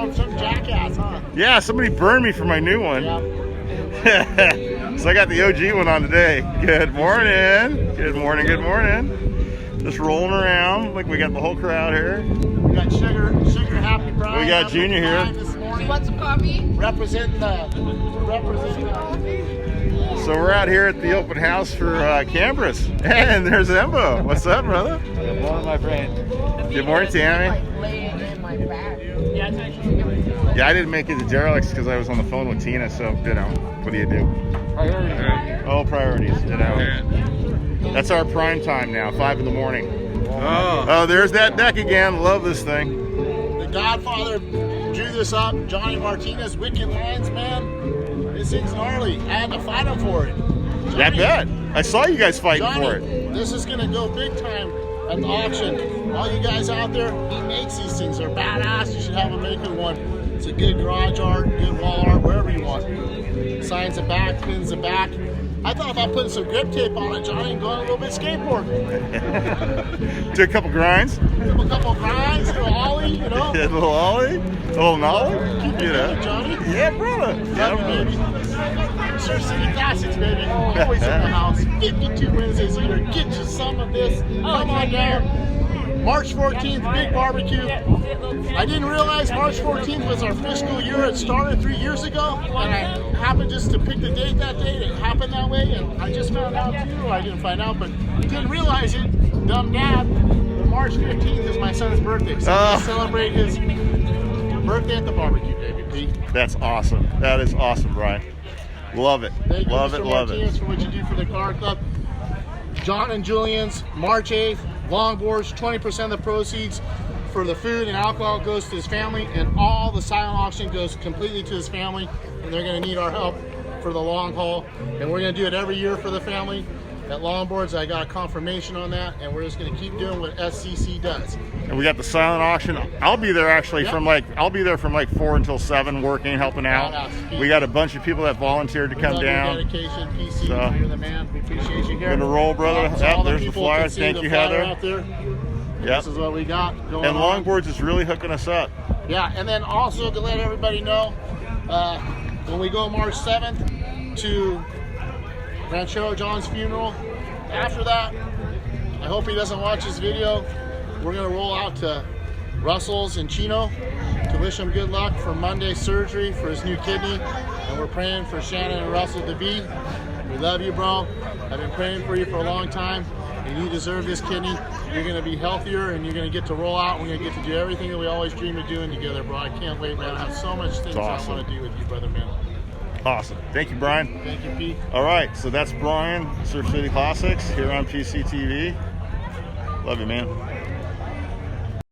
from some jackass, huh? Yeah, somebody burned me for my new one. Yeah. So I got the OG one on today. Good morning. Good morning, good morning. Just rolling around like we got the whole crowd here. We got Sugar Happy Brian. We got Junior here. This You morning. want some coffee? Representing So we're out here at the open house for Cambras. And there's Embo. What's up, brother? Good morning, my friend. Good morning, Tammy. Like laying in my back. Yeah, I didn't make it to Derelicts because I was on the phone with Tina, so, you know, what do you do? Priorities. Oh, priorities, you know. That's our prime time now, 5 in the morning. Oh, there's that deck again. Love this thing. The Godfather drew this up. Johnny Martinez, Wicked Lines, man. This thing's gnarly. I had to fight him for it. I bet. I saw you guys fighting Johnny, for it. this is going to go big time at the auction. All you guys out there, he makes these things. They're badass. You should have him making one. It's a good garage art, good wall art, wherever you want. Signs the back, pins the back. I thought about putting some grip tape on it, Johnny, and going a little bit skateboarding. Do a couple grinds. A couple grinds, a little ollie, you know. Yeah, a little ollie, a little nollie. Keep it You know. going, Johnny. Yeah, brother. Love you, baby. Surf City Classics, baby. Always in the house. 52 Wednesdays a year. Get you some of this. Come on down. March 14th, big barbecue. I didn't realize March 14th was our fiscal year. It started 3 years ago, and I happened just to pick the date that day. It happened that way, and I just found out too. I didn't find out, but didn't realize it. Dumb dad. But March 15th is my son's birthday, so we celebrate his birthday at the barbecue, baby. Pete. That's awesome. That is awesome, Brian. Love it. Thank you, Love Mr. it, love Martinez, it. for what you do for the car club. John and Julian's, March 8th, Longboards, 20% of the proceeds for the food and alcohol goes to his family, and all the silent auction goes completely to his family, and they're going to need our help for the long haul, and we're going to do it every year for the family. At Longboards, I got a confirmation on that, and we're just going to keep doing what SCC does. And we got the silent auction. I'll be there actually Yep. from like 4 until 7, working, helping out. Badass. We got a bunch of people that volunteered to come Love down. your dedication, PC. So- You're the man. We appreciate you here. Gonna roll, brother. So Yep, all the there's the people flyer. can see Thank the you, flyer Heather. out there. Yep. This is what we got going And on. Longboards is really hooking us up. Yeah, and then also to let everybody know, when we go March 7th to Ranchero John's funeral, after that, I hope he doesn't watch this video, we're going to roll out to Russell's in Chino to wish him good luck for Monday's surgery for his new kidney, and we're praying for Shannon and Russell to be. We love you, bro. I've been praying for you for a long time, and you deserve this kidney. You're going to be healthier, and you're going to get to roll out. We're going to get to do everything that we always dreamed of doing together, bro. I can't wait, man. I have so much things awesome. I want to do with you, brother, man. Awesome. Thank you, Brian. Thank you, Pete. All right, so that's Brian, Surf City Classics here on PCTV. Love you, man.